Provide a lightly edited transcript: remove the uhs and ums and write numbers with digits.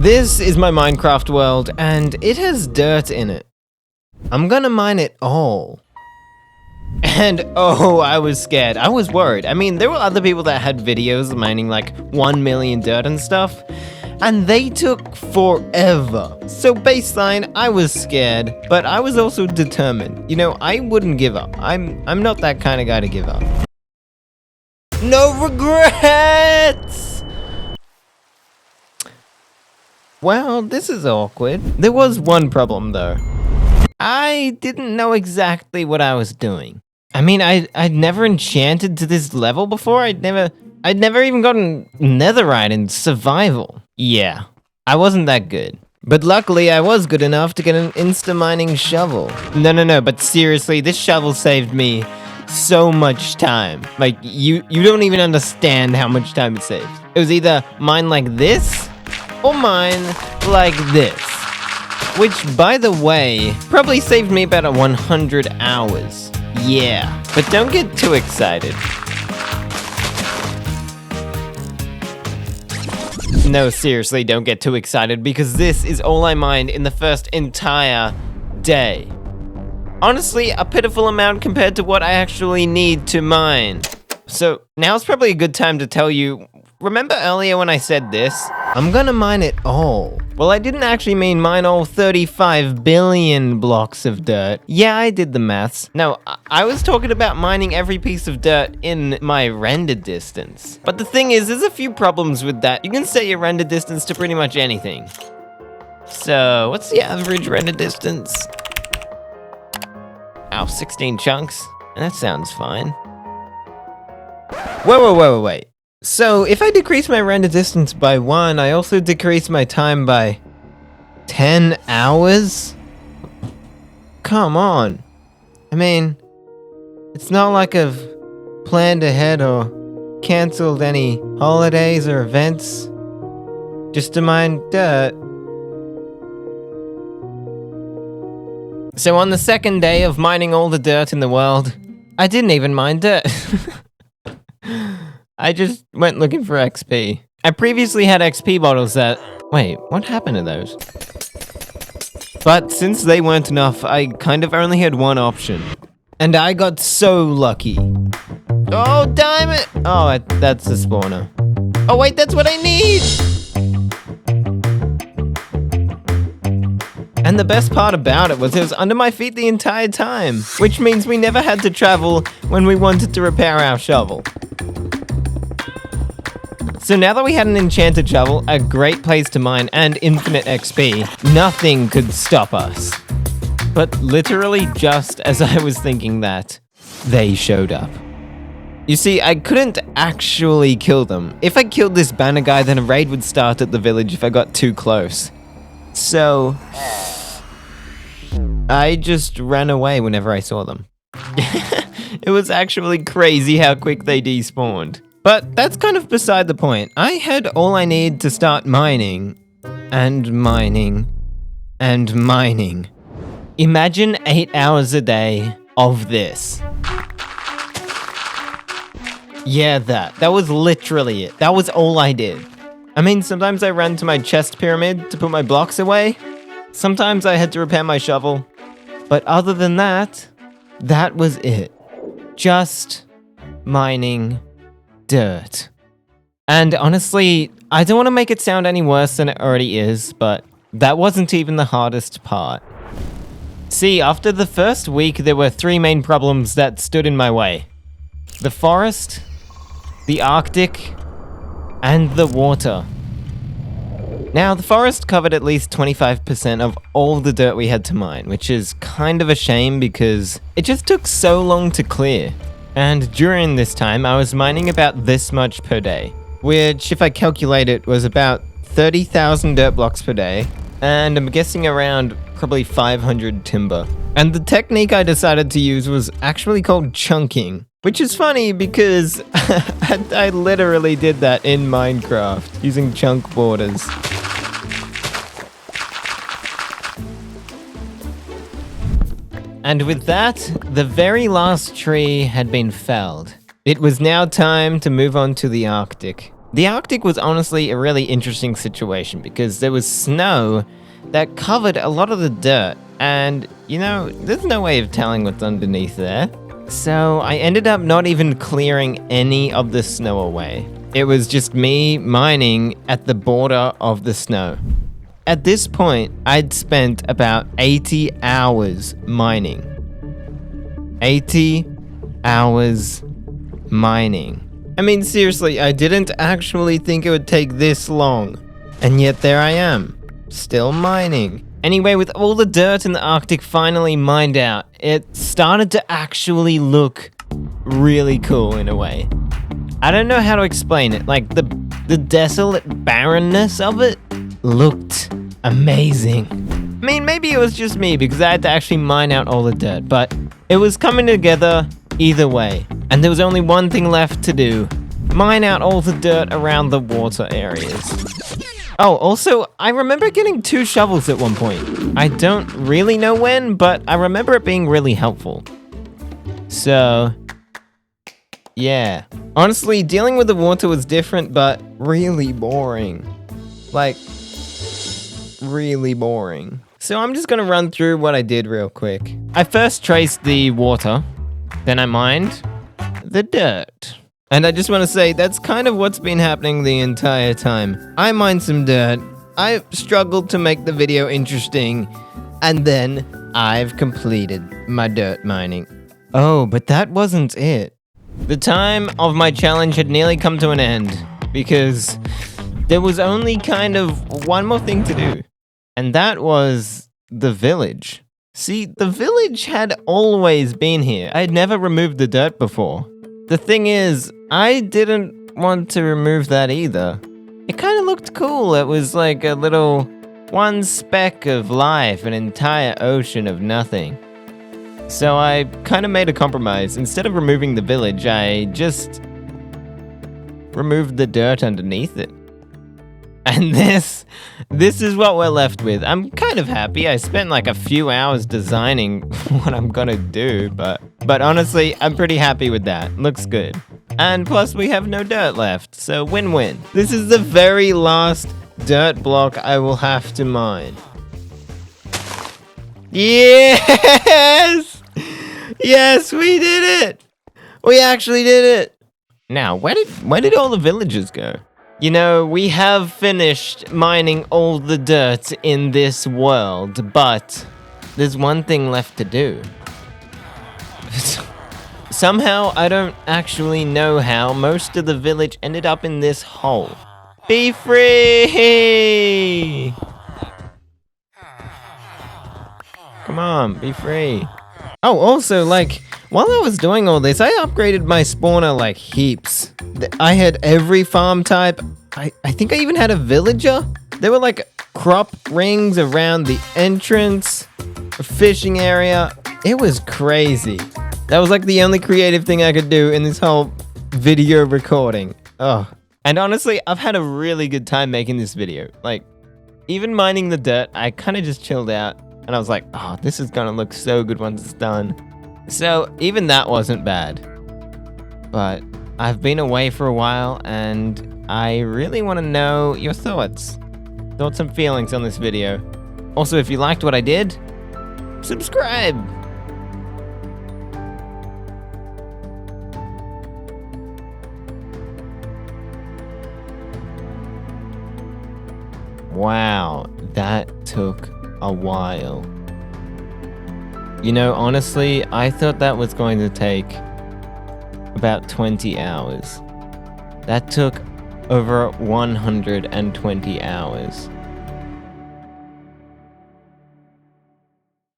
This is my Minecraft world, and it has dirt in it. I'm gonna mine it all. And oh, I was scared. I was worried. I mean, there were other people that had videos mining like 1 million dirt and stuff, and they took forever. So baseline, I was scared, but I was also determined. You know, I wouldn't give up. I'm not that kind of guy to give up. No regrets! Well, this is awkward. There was one problem though. I didn't know exactly what I was doing. I mean, I'd never enchanted to this level before. I'd never even gotten netherite in survival. Yeah, I wasn't that good. But luckily, I was good enough to get an insta-mining shovel. No, but seriously, this shovel saved me so much time. Like, you don't even understand how much time it saves. It was either mine like this, or mine like this. Which, by the way, probably saved me about 100 hours. Yeah, but don't get too excited. No, seriously, don't get too excited because this is all I mined in the first entire day. Honestly, a pitiful amount compared to what I actually need to mine. So, now's probably a good time to tell you, remember earlier when I said this? I'm gonna mine it all. Well, I didn't actually mean mine all 35 billion blocks of dirt. Yeah, I did the maths. No, I was talking about mining every piece of dirt in my render distance. But the thing is, there's a few problems with that. You can set your render distance to pretty much anything. So, what's the average render distance? Oh, 16 chunks. That sounds fine. Wait. So, if I decrease my render distance by 1, I also decrease my time by 10 hours? Come on. I mean, it's not like I've planned ahead or cancelled any holidays or events just to mine dirt. So on the second day of mining all the dirt in the world, I didn't even mine dirt. I just went looking for XP. I previously had XP bottles that... Wait, what happened to those? But since they weren't enough, I kind of only had one option. And I got so lucky. Oh, damn it! Oh, that's the spawner. Oh wait, that's what I need! And the best part about it was under my feet the entire time, which means we never had to travel when we wanted to repair our shovel. So now that we had an enchanted shovel, a great place to mine, and infinite XP, nothing could stop us. But literally just as I was thinking that, they showed up. You see, I couldn't actually kill them. If I killed this banner guy, then a raid would start at the village if I got too close. So, I just ran away whenever I saw them. It was actually crazy how quick they despawned. But that's kind of beside the point. I had all I need to start mining, and mining, and mining. Imagine 8 hours a day of this. Yeah, that was literally it. That was all I did. I mean, sometimes I ran to my chest pyramid to put my blocks away. Sometimes I had to repair my shovel. But other than that, that was it. Just mining dirt. And honestly, I don't want to make it sound any worse than it already is, but that wasn't even the hardest part. See, after the first week, there were 3 main problems that stood in my way. The forest, the Arctic, and the water. Now, the forest covered at least 25% of all the dirt we had to mine, which is kind of a shame because it just took so long to clear. And during this time, I was mining about this much per day, which, if I calculate it, was about 30,000 dirt blocks per day, and I'm guessing around probably 500 timber. And the technique I decided to use was actually called chunking, which is funny because I literally did that in Minecraft, using chunk borders. And with that, the very last tree had been felled. It was now time to move on to the Arctic. The Arctic was honestly a really interesting situation because there was snow that covered a lot of the dirt, and, you know, there's no way of telling what's underneath there. So I ended up not even clearing any of the snow away. It was just me mining at the border of the snow. At this point, I'd spent about 80 hours mining. 80 hours mining. I mean, seriously, I didn't actually think it would take this long. And yet there I am, still mining. Anyway, with all the dirt in the Arctic finally mined out, it started to actually look really cool in a way. I don't know how to explain it, like the desolate barrenness of it looked amazing. I mean, maybe it was just me because I had to actually mine out all the dirt, but it was coming together either way. And there was only one thing left to do: mine out all the dirt around the water areas. Oh, also, I remember getting 2 shovels at one point. I don't really know when, but I remember it being really helpful. So, yeah. Honestly, dealing with the water was different, but really boring. Like, really boring. So I'm just gonna run through what I did real quick. I first traced the water, then I mined the dirt. And I just want to say, that's kind of what's been happening the entire time. I mined some dirt, I struggled to make the video interesting, and then I've completed my dirt mining. Oh, but that wasn't it. The time of my challenge had nearly come to an end, because there was only kind of one more thing to do. And that was the village. See, the village had always been here. I had never removed the dirt before. The thing is, I didn't want to remove that either. It kind of looked cool. It was like a little one speck of life, an entire ocean of nothing. So I kind of made a compromise. Instead of removing the village, I just removed the dirt underneath it. And this is what we're left with. I'm kind of happy. I spent like a few hours designing what I'm gonna do, but honestly, I'm pretty happy with that. Looks good. And plus we have no dirt left, so win-win. This is the very last dirt block I will have to mine. Yes! Yes, we did it! We actually did it! Now, where did all the villagers go? You know, we have finished mining all the dirt in this world, but there's one thing left to do. Somehow, I don't actually know how, most of the village ended up in this hole. Be free! Come on, be free. Oh, also, like, while I was doing all this, I upgraded my spawner like heaps. I had every farm type. I think I even had a villager. There were like crop rings around the entrance, a fishing area. It was crazy. That was like the only creative thing I could do in this whole video recording. Oh. And honestly, I've had a really good time making this video. Like, even mining the dirt, I kind of just chilled out. And I was like, oh, this is gonna look so good once it's done. So even that wasn't bad. But I've been away for a while and I really want to know your thoughts and feelings on this video. Also, if you liked what I did, subscribe! Wow, that took a while. You know, honestly, I thought that was going to take about 20 hours. That took over 120 hours.